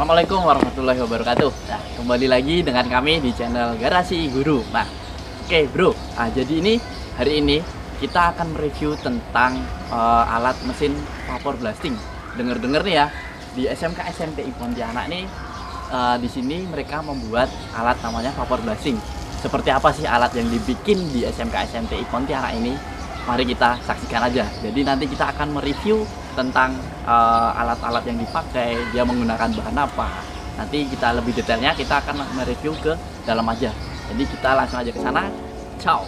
Assalamualaikum warahmatullahi wabarakatuh. Nah, kembali lagi dengan kami di channel Garasi Guru. Nah, oke bro. Nah, jadi hari ini kita akan mereview tentang alat mesin vapor blasting. Dengar-dengar nih ya, di SMK SMTI Pontianak nih di sini mereka membuat alat namanya vapor blasting. Seperti apa sih alat yang dibikin di SMK SMTI Pontianak ini? Mari kita saksikan aja. Jadi nanti kita akan mereview tentang alat-alat yang dipakai, dia menggunakan bahan apa. Nanti kita lebih detailnya kita akan mereview ke dalam aja. Jadi kita langsung aja ke sana. Ciao.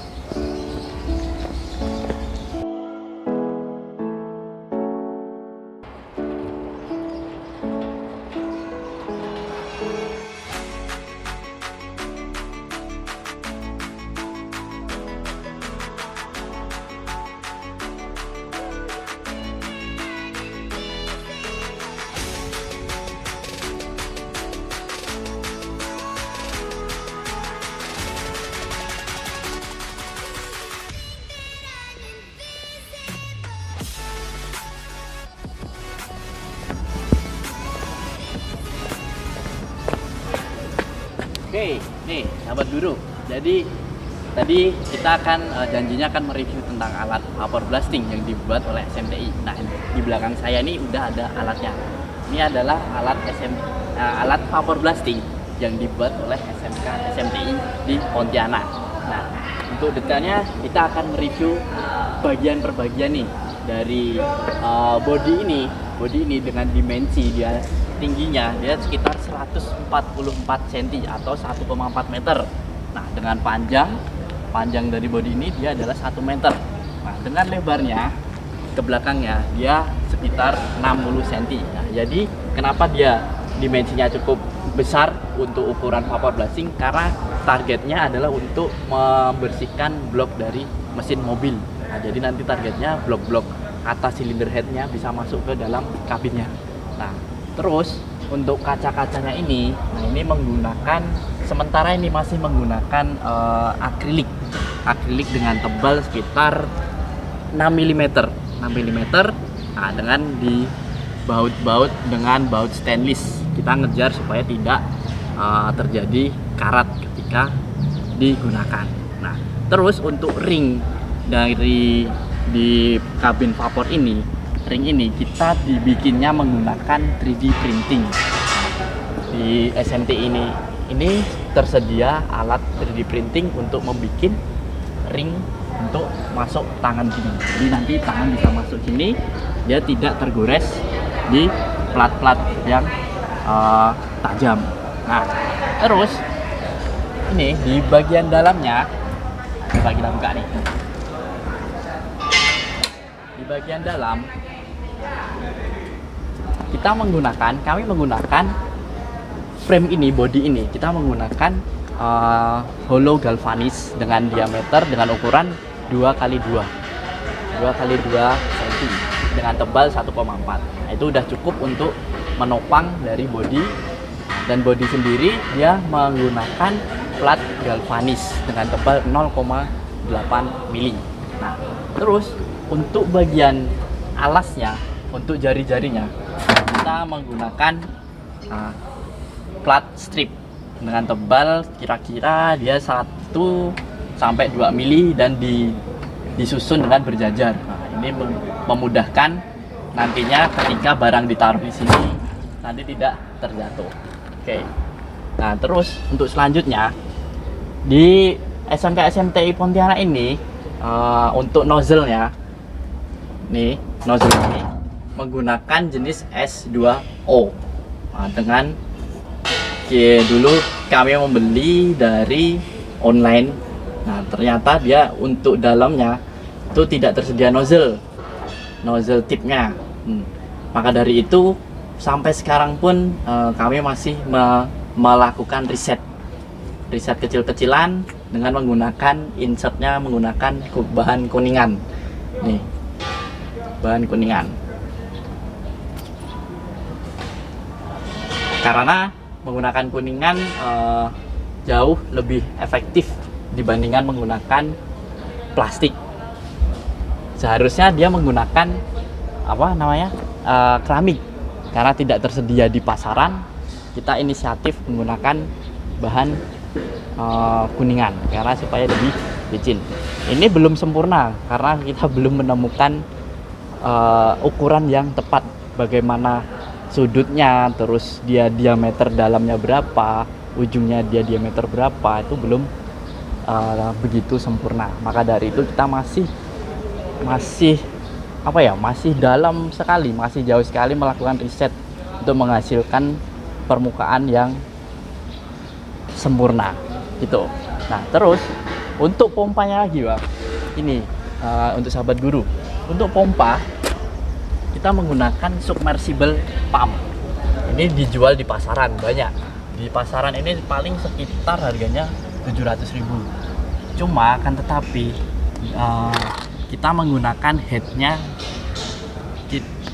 Oke, nih sahabat guru. Jadi tadi kita akan janjinya akan mereview tentang alat vapor blasting yang dibuat oleh SMTI. Nah, di belakang saya ini udah ada alatnya. Ini adalah alat vapor blasting yang dibuat oleh SMK SMTI di Pontianak. Nah, untuk detailnya kita akan mereview bagian per bagian nih dari body ini dengan dimensi dia tingginya dia sekitar 144 cm atau 1,4 meter. Nah, dengan panjang dari bodi ini dia adalah 1 meter. Nah, dengan lebarnya ke belakangnya dia sekitar 60 cm. Nah, jadi kenapa dia dimensinya cukup besar untuk ukuran vapor blasting? Karena targetnya adalah untuk membersihkan blok dari mesin mobil. Nah, jadi nanti targetnya blok-blok atas silinder headnya bisa masuk ke dalam kabinnya. Nah, terus untuk kaca-kacanya ini, nah ini menggunakan sementara ini masih menggunakan akrilik dengan tebal sekitar 6 mm. Nah, dengan dibaut-baut dengan baut stainless. Kita ngejar supaya tidak terjadi karat ketika digunakan. Nah, terus untuk ring dari di kabin vapor ini, ring ini kita dibikinnya menggunakan 3D printing. Di SMTI ini tersedia alat 3D printing untuk membuat ring untuk masuk tangan sini. Jadi nanti tangan bisa masuk sini, dia tidak tergores di plat-plat yang tajam. Nah, terus ini di bagian dalamnya coba kita buka nih. Di bagian dalam kami menggunakan frame ini, body ini kita menggunakan hollow galvanis dengan diameter dengan ukuran 2x2 cm dengan tebal 1,4. Nah, itu udah cukup untuk menopang dari body, dan body sendiri dia menggunakan plat galvanis dengan tebal 0,8 mili. Nah, terus untuk bagian alasnya, untuk jari-jarinya kita menggunakan plat strip dengan tebal kira-kira dia 1 sampai 2 mili dan disusun dengan berjajar. Nah, ini memudahkan nantinya ketika barang ditaruh di sini nanti tidak terjatuh. Oke. Nah, terus untuk selanjutnya di SMK SMTI Pontianak ini untuk nozzle-nya nih, nozzle ini menggunakan jenis S2O. Nah, dengan dulu kami membeli dari online. Nah, ternyata dia untuk dalamnya itu tidak tersedia nozzle tipnya. Maka dari itu sampai sekarang pun kami masih melakukan riset kecil-kecilan dengan menggunakan insertnya menggunakan bahan kuningan. Nih, bahan kuningan. Karena menggunakan kuningan jauh lebih efektif dibandingkan menggunakan plastik. Seharusnya dia menggunakan keramik, karena tidak tersedia di pasaran. kita inisiatif menggunakan bahan kuningan karena supaya lebih licin. Ini belum sempurna karena kita belum menemukan ukuran yang tepat, bagaimana sudutnya, terus dia diameter dalamnya berapa, ujungnya dia diameter berapa, itu belum begitu sempurna. Maka dari itu kita masih masih dalam sekali, masih jauh sekali melakukan riset untuk menghasilkan permukaan yang sempurna gitu. Nah, terus untuk pompanya lagi, Bang. Ini untuk sahabat guru. Untuk pompa kita menggunakan submersible pump. Ini dijual di pasaran banyak. Di pasaran ini paling sekitar harganya 700.000. Cuma akan tetapi kita menggunakan headnya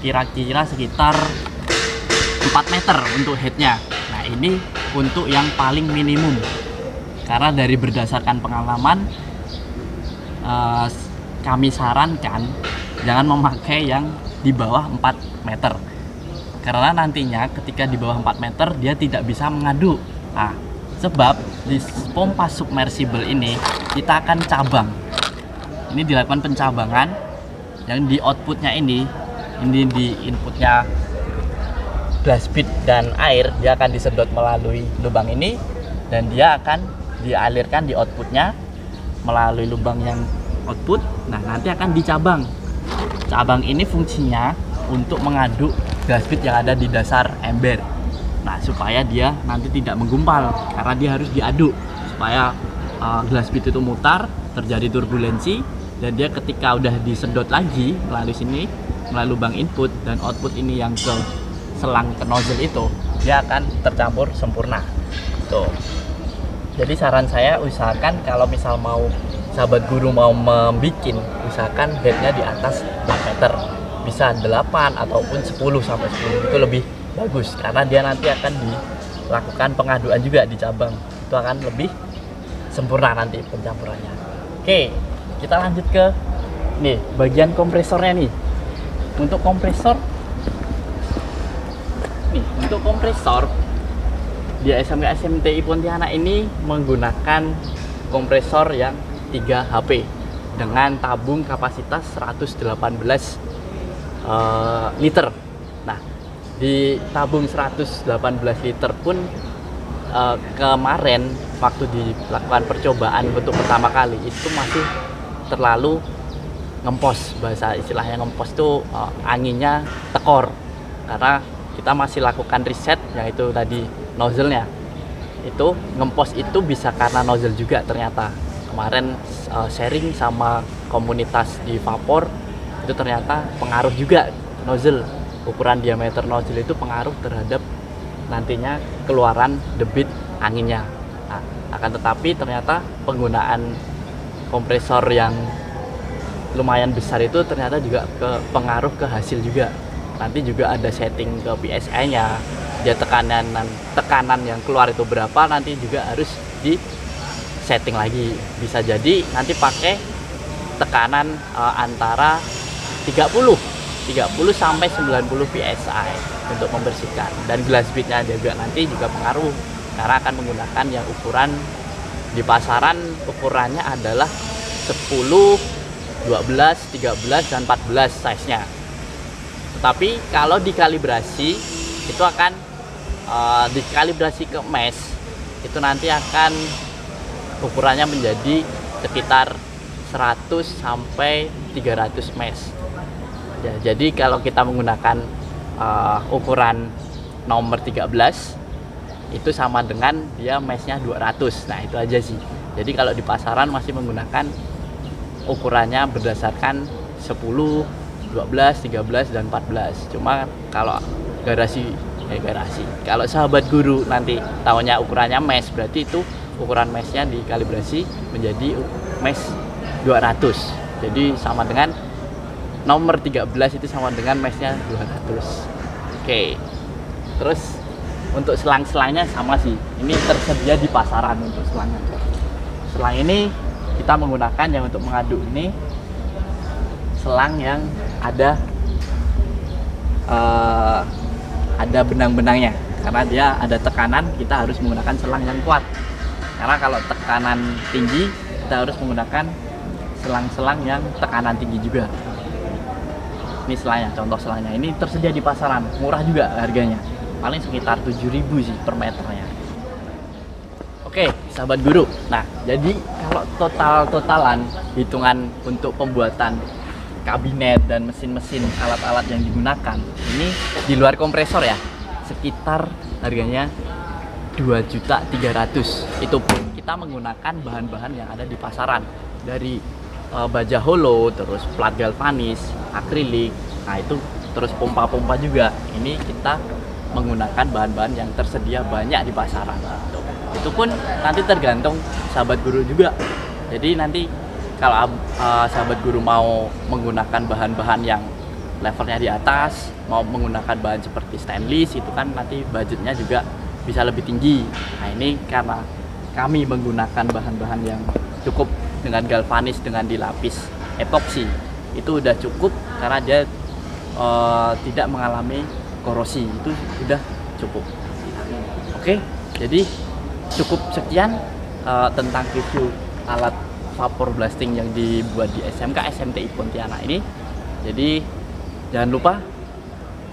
kira-kira sekitar 4 meter untuk headnya. Nah, ini untuk yang paling minimum karena dari berdasarkan pengalaman kami sarankan jangan memakai yang di bawah 4 meter karena nantinya ketika di bawah 4 meter dia tidak bisa mengaduk. Nah, sebab di pompa submersible ini kita akan cabang. Ini dilakukan pencabangan yang di outputnya ini di inputnya glass bead dan air, dia akan disedot melalui lubang ini dan dia akan dialirkan di outputnya melalui lubang yang output. Nah, nanti akan dicabang. Cabang ini fungsinya untuk mengaduk glass bead yang ada di dasar ember. Nah, supaya dia nanti tidak menggumpal karena dia harus diaduk supaya glass bead itu mutar, terjadi turbulensi, dan dia ketika udah disedot lagi melalui sini, melalui lubang input dan output ini yang ke selang ke nozzle itu, dia akan tercampur sempurna. Tuh. Jadi saran saya usahakan kalau misal mau sahabat guru mau membikin, usahakan headnya di atas 4 meter. Bisa 8 ataupun 10 sampai 10 itu lebih bagus karena dia nanti akan dilakukan pengaduan juga di cabang. Itu akan lebih sempurna nanti pencampurannya. Oke, kita lanjut ke nih bagian kompresornya nih. Untuk kompresor di SMK SMTI Pontianak ini menggunakan kompresor yang 3 HP dengan tabung kapasitas 118 liter. Nah, di tabung 118 liter pun kemarin waktu dilakukan percobaan untuk pertama kali itu masih terlalu ngempos, bahasa istilahnya ngempos tuh anginnya tekor karena kita masih lakukan riset yaitu tadi nozzle-nya itu ngempos itu bisa karena nozzle juga. Ternyata kemarin sharing sama komunitas di Vapor itu ternyata pengaruh juga nozzle, ukuran diameter nozzle itu pengaruh terhadap nantinya keluaran debit anginnya. Nah, akan tetapi ternyata penggunaan kompresor yang lumayan besar itu ternyata juga pengaruh ke hasil juga. Nanti juga ada setting ke PSI-nya, dia tekanan yang keluar itu berapa, nanti juga harus di setting lagi. Bisa jadi nanti pakai tekanan antara 30 sampai 90 PSI untuk membersihkan, dan glass bead-nya juga nanti juga pengaruh karena akan menggunakan yang ukuran di pasaran ukurannya adalah 10, 12, 13 dan 14 size-nya. Tetapi kalau dikalibrasi itu akan dikalibrasi ke mesh, itu nanti akan ukurannya menjadi sekitar 100 sampai 300 mesh. Ya, jadi kalau kita menggunakan ukuran nomor 13 itu sama dengan dia meshnya 200. Nah, itu aja sih. Jadi kalau di pasaran masih menggunakan ukurannya berdasarkan 10, 12, 13 dan 14. Cuma kalau kalau sahabat guru nanti tahunya ukurannya mesh, berarti itu ukuran meshnya dikalibrasi menjadi mesh 200. Jadi sama dengan nomor 13 itu sama dengan meshnya 200. Oke. Terus untuk selang-selangnya sama sih. Ini tersedia di pasaran untuk selangnya. Selang ini kita menggunakan yang untuk mengaduk ini selang yang ada benang-benangnya karena dia ada tekanan, kita harus menggunakan selang yang kuat. Karena kalau tekanan tinggi, kita harus menggunakan selang-selang yang tekanan tinggi juga. Ini selangnya, contoh selangnya. Ini tersedia di pasaran, murah juga harganya. Paling sekitar 7.000 sih per meternya. Oke, sahabat guru. Nah, jadi kalau total-totalan hitungan untuk pembuatan kabinet dan mesin-mesin alat-alat yang digunakan, ini di luar kompresor ya, sekitar harganya 2.300.000. Itu pun kita menggunakan bahan-bahan yang ada di pasaran, dari baja holo, terus plat galvanis, akrilik, nah itu terus pompa-pompa juga. Ini kita menggunakan bahan-bahan yang tersedia banyak di pasaran. Itu pun nanti tergantung sahabat guru juga. Jadi nanti kalau sahabat guru mau menggunakan bahan-bahan yang levelnya di atas, mau menggunakan bahan seperti stainless, itu kan nanti budgetnya juga bisa lebih tinggi. Nah ini karena kami menggunakan bahan-bahan yang cukup dengan galvanis, dengan dilapis epoksi, itu udah cukup karena dia tidak mengalami korosi, itu sudah cukup. Oke, jadi cukup sekian tentang review alat vapor blasting yang dibuat di SMK SMTI Pontianak ini. Jadi jangan lupa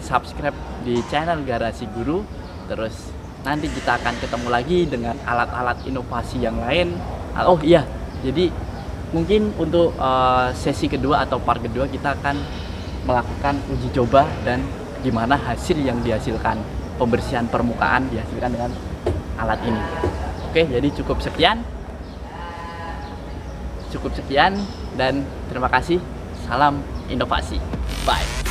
subscribe di channel Garasi Guru. Terus nanti kita akan ketemu lagi dengan alat-alat inovasi yang lain. Oh iya, jadi mungkin untuk sesi kedua atau part kedua kita akan melakukan uji coba dan gimana hasil yang dihasilkan, pembersihan permukaan dihasilkan dengan alat ini. Oke, jadi cukup sekian dan terima kasih. Salam inovasi. Bye.